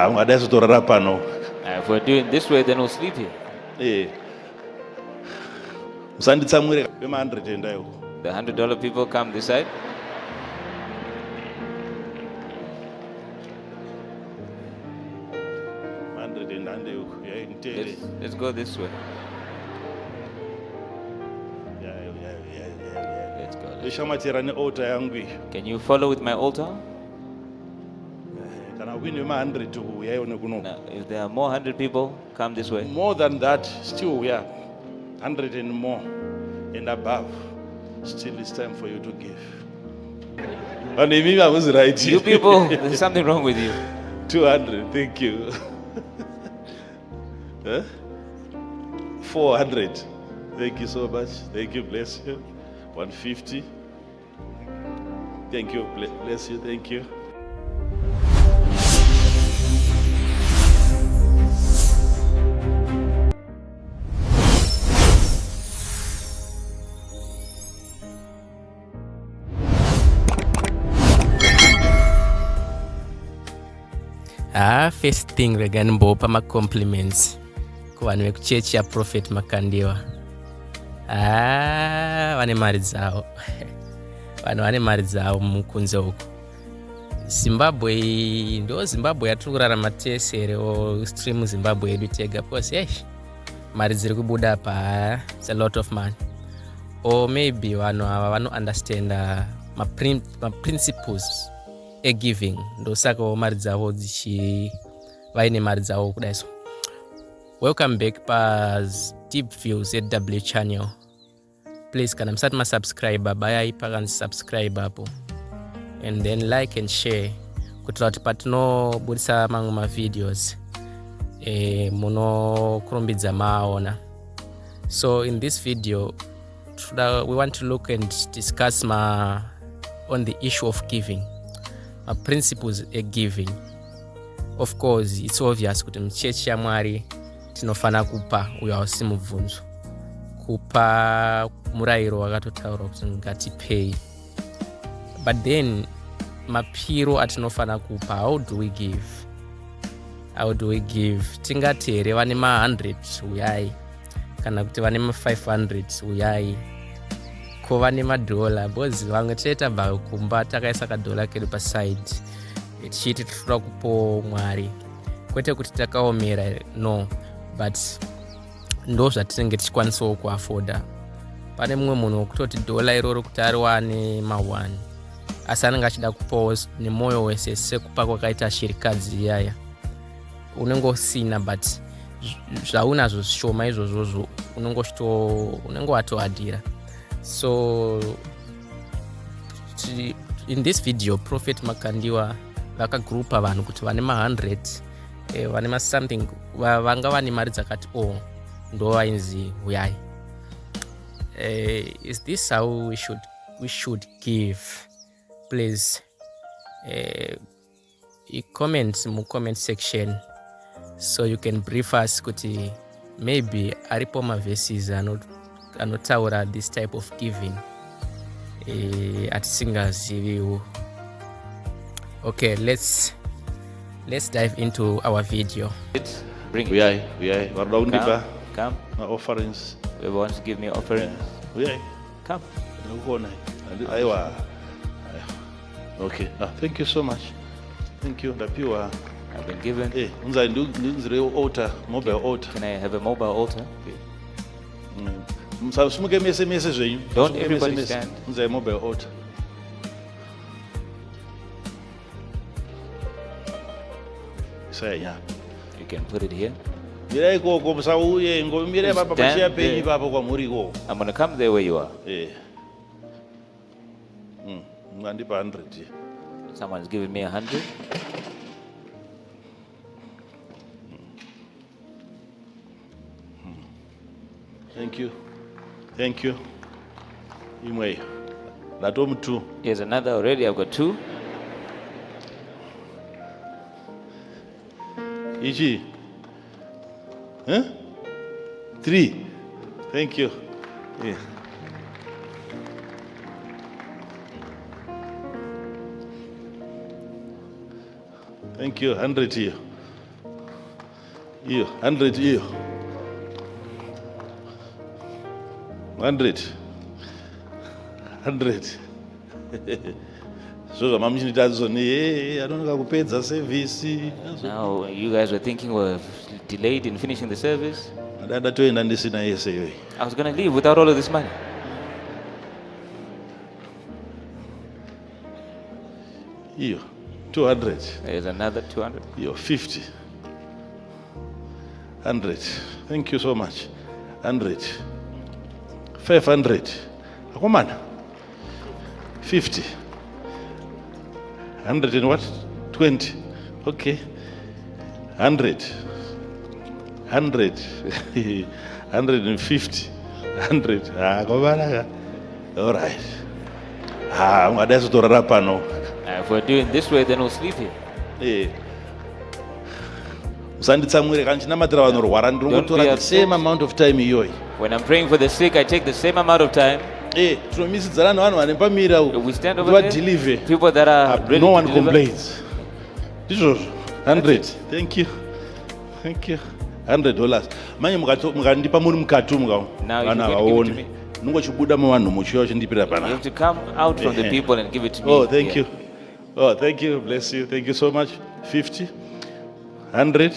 ungadazotorara pano. If we're doing this way, then we'll sleep here. Musanditsamwire vema100 endayo. The $100 people come this side. Let's go this way. Let's go. Can you follow with my altar? Now, if there are more 100 people, come this way. More than that, still we are 100 and more and above. Still, it's time for you to give. And I was right. You people, there's something wrong with you. 200, thank you. 400, thank you so much. Thank you, bless you. 150, thank you, bless you, thank you. First thing regani mbopa ma compliments ku vanhu vekuchechi ya Prophet Makandiwa. Vane mari dzavo. Vanhu vane mari dzavo mukunze uko. Zimbabwe ndo Zimbabwe yatiri kurarama tesere o stream Zimbabwe yedu tega because mari dziri kubuda pa, it's a lot of money. Or maybe vanhu ava vano understand ma principles a giving ndo saka mari dzavo dzichi vaine mari dzavo kudai so. Welcome back pa Deep Views AW channel. Please kana musati ma subscribe bayai pakanzi subscribe apo and then like and share kuti kuti patinobudisa mamwe ma videos muno kurumbidza maona. So in this video we want to look and discuss on the issue of giving. Principles a giving. Of course it's obvious kuti mchechi ya Mwari tinofana kupa uyo ausi mubvunzo, kupa murayiro wakatotaura kuti ngatipei. But then mapiro atinofana kupa, how do we give? Tingati here vane ma100 uyai kana kuti vane ma500 uyai ko vane madola bozi vamwe teta ba kumba takaisa kadola kedu pa side tichiti tofuna kupo Mwari kwete kuti takaomera no, but ndo zvatinenge tichikwanisawo kuafoda. Pane mumwe munhu wokutoti dola iroro kuti ariwane ma1 asi anenge achida kupawo nemoyo wese sekupa kwakaita shirikadzi iyaya unenge usina, but zvaunazvo zvishoma izvozvozvo unenge watoadhira. So in this video Prophet Makandiwa vakagrupa vanhu kuti vane ma100 vane ma-something vanga vane mari dzakati ndo vainzi Huyai. Is this how we should give? Please comment mu comment section so you can brief us kuti maybe aripo ma verses anotaura this type of giving atisingaziviwo. Okay, let's dive into our video. Bring Huyai, varuda kundipa come ma offerings. Whoever wants to give me offering, Huyai, come. ndikuona aiwa. Okay, thank you so much. Thank you. Ndapiwa. I've been given. Unza ndinzire altar, mobile altar. Can I have a mobile altar? Musumuke mese zvenyu. Don't everybody stand. Unza mobile altar. Saya. You can put it here. Mira ikoko musauye ngomire baba pachia penyi baba kwa muriko. I'm going to come there where you are. Ngandipa 100. Someone's giving me 100. Thank you. Imwe. Natom 2. Here's another already. I've got 2. Ichi. 3. Thank you. Thank you. 100 here. Here. 100 here. 100. 100. So I don't know how to pay the service. Now you guys were thinking we're delayed in finishing the service. I was going to leave without all of this money. Here, 200. There's another 200. Here, 50. 100. Thank you so much. 100. 500. Come on. 50. 100 and what? 20. Okay. 100. 100. 150. 100. All right. If we're doing this way, then we'll sleep here. Don't be the same amount of time. When I'm praying for the sick, I take the same amount of time. We stand over there. People that are ready no one to deliver. complains. This was 100. Thank you. Thank you. $100. Manye mukandipa muri mukati Now you can give it to me. nongochibuda muvanhu muchiva You have to come out from the people and give it to me. Oh, thank you. Oh, thank you. Bless you. Thank you so much. 50, 100,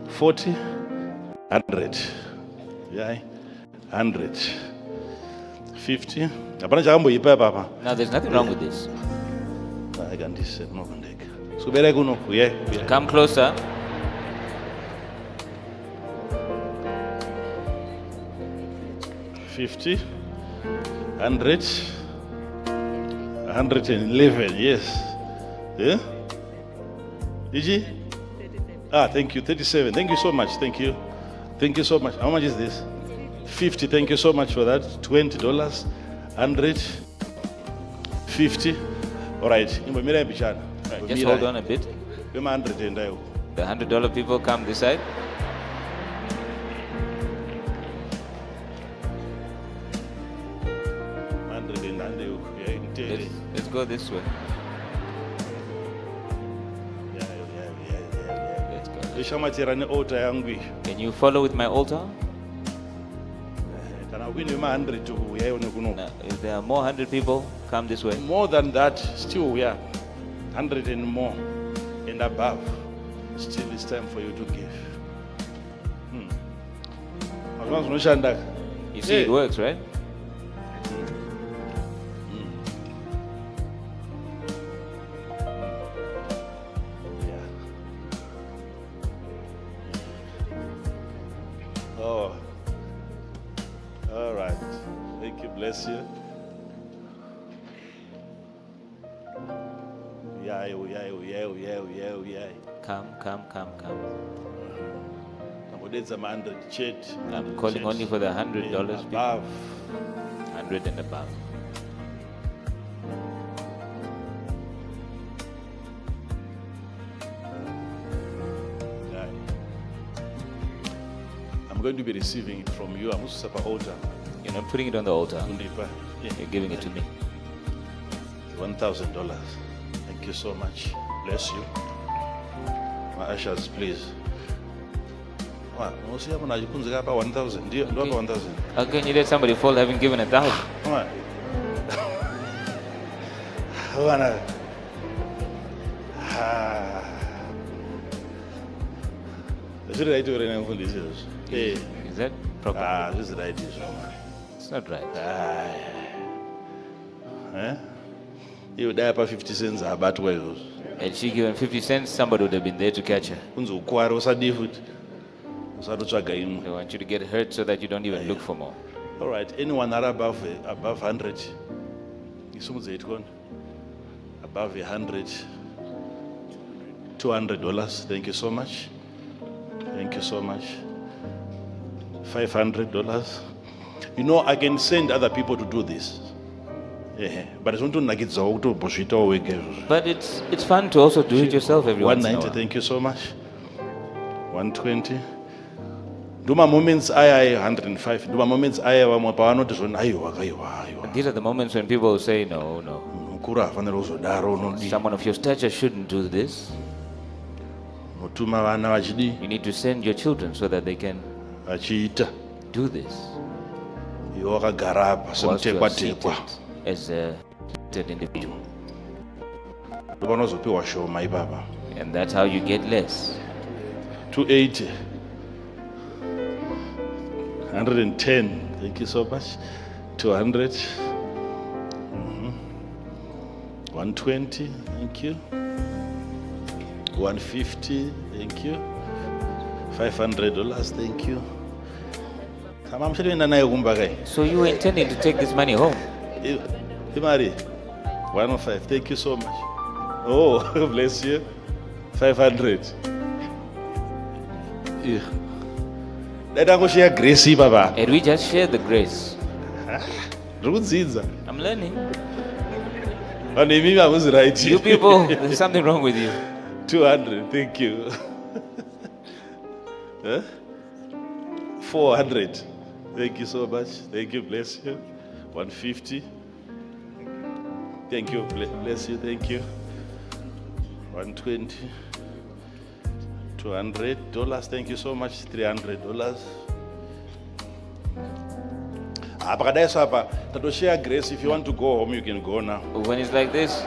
40, 100. Yeah, 100. 50. Hapana chakamboipa papa. Now there's nothing wrong with this. I can this no kundeka. Subere kuno. Yeah. Come closer. $50, 100, 111, yes. Yeah? Did thank you, 37. Thank you so much, thank you. Thank you so much. How much is this? 50, thank you so much for that. $20, 100, 50. All right. Just hold on a bit. The $100 people come this side. Let's go this way. Let's go. Can you follow with my altar? Now, if there are more 100 people, come this way. More than that, still we are 100 and more and above. Still, it's time for you to give. You see, it works, right? Oh, all right. Thank you. Bless you. Yeah. Come. I'm calling only for the $100 above. 100 and above. I'm going to be receiving it from you. I'm also at altar. You're not putting it on the altar. You're giving it to me. $1,000. Thank you so much. Bless you. My ushers, please. What? 1,000. Do you have 1,000? How can you let somebody fall having given 1,000? Come on. Is that proper? This is right. It's not right. You die for 50 cents. And she given 50 cents, somebody would have been there to catch her. They want you to get hurt so that you don't even look for more. All right. Anyone are above 100? Above 100. $200. Thank you so much. Thank you so much. $500. You know, I can send other people to do this. Yeah, but it's But it's fun to also do it yourself every once in a while. 190. Thank you so much. 120. Do my moments I 105. Do my moments I These are the moments when people say no. Someone of your stature shouldn't do this. Notuma vana vachidi You need to send your children so that they can vachiita. do this. Iwe wakagara apa Whilst you are semutekwa-tekwa. seated as a seated individual. Ndopanozopiwa shoma ipapa. And that's how you get less. 280. 110. Thank you so much. 200. 120. Thank you. 150. Thank you. $500. Thank you. So you were intending to take this money home? Imari, 105. Thank you so much. Oh, bless you. 500. Let us share grace, Baba. And we just share the grace. I'm learning. I was right. You people, there's something wrong with you. 200. Thank you. 400. Thank you so much. Thank you. Bless you. 150. Thank you. Bless you. Thank you. 120. $200. Thank you so much. $300. Share grace. If you want to go home, you can go now. When it's like this,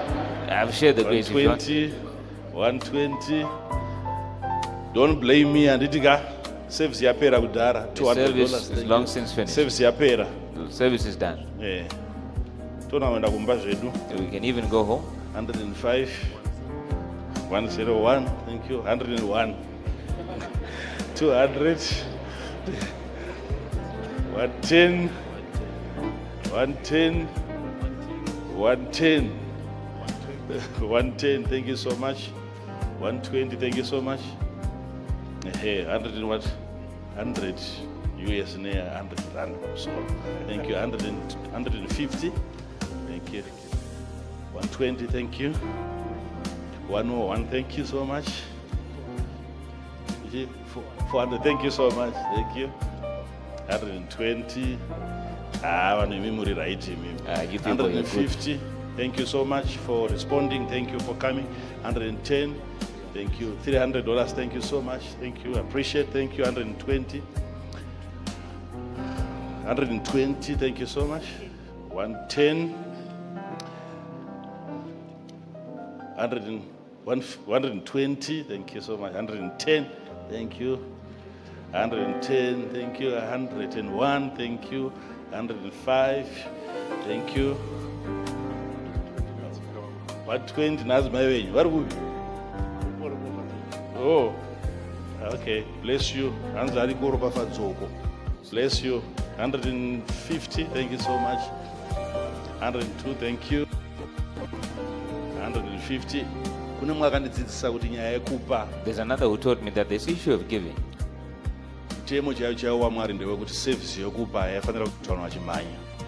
I've shared the grace. 120. Don't blame me. And service yapera kudara. $200. Service is long since finished. Service yapera. The service is done. Yeah. We can even go home. 105. 101. Thank you. 101. 200. 110. 110. 110. 110. Thank you so much. 120. Thank you so much. Hey, 100 and what? 100 US near 100 rand. So thank you. 150. Thank you. 120. Thank you. 101. Thank you so much. 400. Thank you so much. Thank you. 120. Memory right. 150. Thank you so much for responding. Thank you for coming. 110. Thank you. $300. Thank you so much. Thank you. Appreciate. Thank you. 120. 120. Thank you so much. 110. 120. Thank you so much. 110. Thank you. 110. Thank you. 101. Thank you. 105. Thank you. 120. Oh, okay. Bless you. Bless you. 150. Thank you so much. 102. Thank you. 150. There's another who told me that this issue of giving,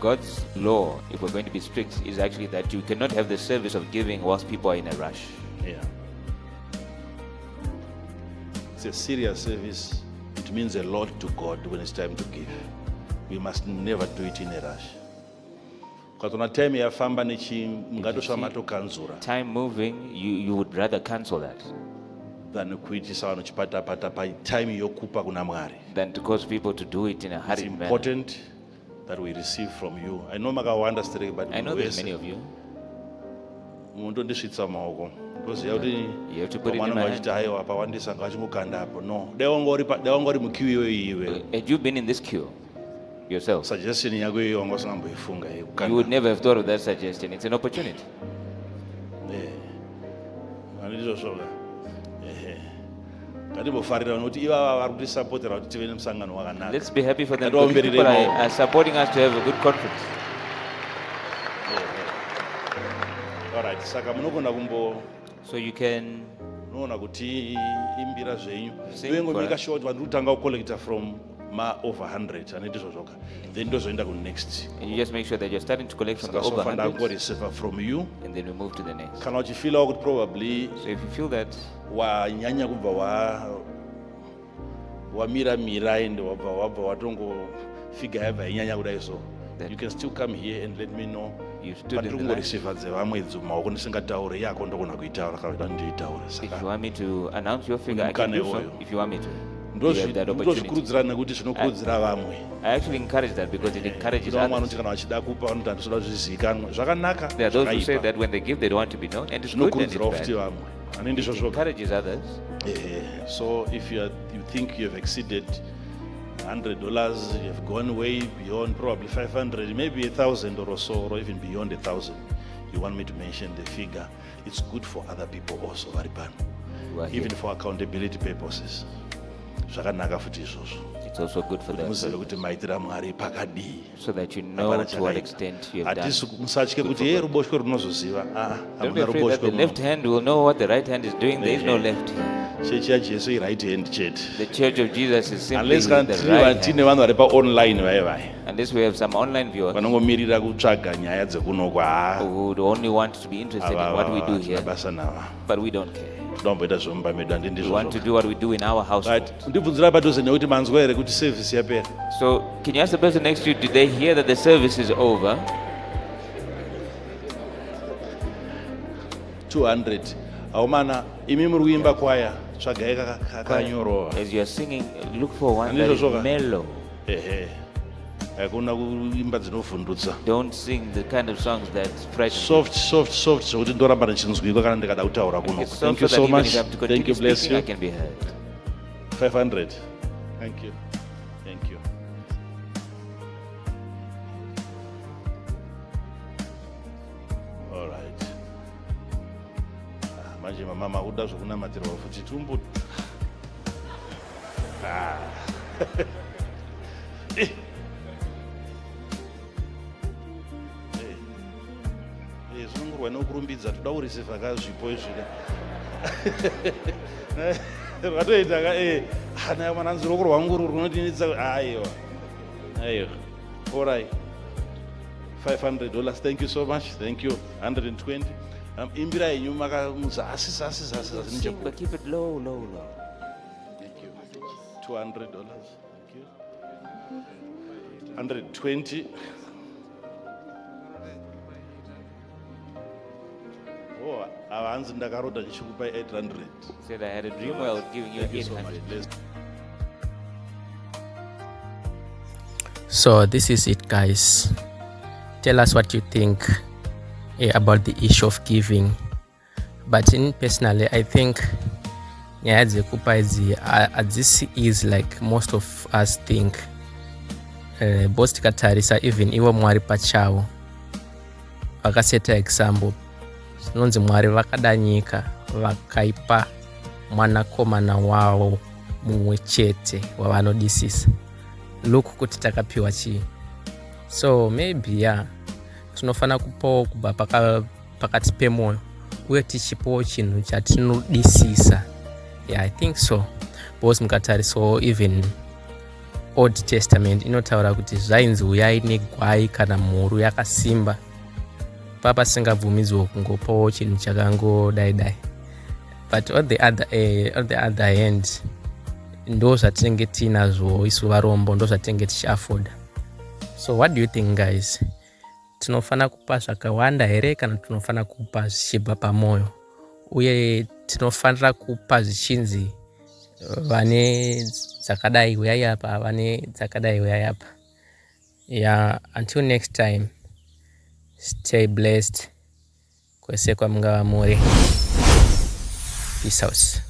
God's law, if we're going to be strict, is actually that you cannot have the service of giving whilst people are in a rush. Yeah. It's a serious service. It means a lot to God when it's time to give. We must never do it in a rush. Time moving, you would rather cancel that than to cause people to do it in a hurried manner. It's important that we receive from you. I know there's many of you. You have to put it in my hand. Had you been in this queue yourself, you would never have thought of that suggestion. It's an opportunity. Let's be happy for them. People are supporting us to have a good conference. All right. So you can sing from over 100 and then next. And you just make sure that you're starting to collect from the over 100 from you, and then we move to the next. Can you feel out probably? So if you feel that you can still come here and let me know You stood in the line. If you want me to announce your figure, I can do so. If you want me to. You have that opportunity. I actually encourage that because it encourages others. There are those who say that when they give, they don't want to be known, and it's good and it's bad. It encourages others. So if you think you have exceeded $100, you have gone way beyond probably 500, maybe 1,000 or so, or even beyond 1,000. You want me to mention the figure? It's good for other people also, even for accountability purposes. It's also good for them so that you know to what extent you have done. Don't be afraid that the left hand will know what the right hand is doing. There is no left here. The Church of Jesus is simply the right hand. Unless we have some online viewers who would only want to be interested in what we do here, but we don't care. We want to do what we do in our household. So, can you ask the person next to you, did they hear that the service is over? 200. As you are singing, look for one that is mellow. Don't sing the kind of songs that frighten. Soft. Thank you so much. Thank you, bless you. I can be heard. 500. Thank you. Thank you. All right. Manje mama uda zokunamatira futhi tumbu. Nokurumbidza toda kureceiva kazvipo izvina vatoita ana mwananzi roko rwangu runodinitsa aiwa alright. $500. Thank you so much. Thank you. 120. Imbira yenyu makamuza sing, but keep it low. Thank you. $200. Thank you. 120. Said I had a dream where I was giving you 800. So this is it, guys. Tell us what you think about the issue of giving. But personally, I think this is like most of us think. Both tikatarisa even iwo mwari pachawo vakaseta example nonzi mwari vakada nyika vakaipa mwanakomana wavo mumwe chete wavanodisisa. Look kuti takapiwa chii. So maybe tinofana kupawo kubva pakati pemoyo uye tichipawo chinhu chatinodisisa. I think so. Because mukatarisawo even Old Testament inotaura kuti zvainzi Huyai negwai kana mhuru yakasimba pasingabvumidzwa kungopawo chinhu chakangodai. But on the other hand, ndo zvatinenge tinazvo isu varombo, ndo zvatinenge tichiafoda. So what do you think, guys? Tinofana kupa zvakawanda here kana tinofana kupa zvichibva pamoyo? Uye tinofanira kupa zvichinzi vane dzakadai Huyai apa, vane dzakadai Huyai apa. Until next time, stay blessed. Kwese kwa mga muri. Peace out.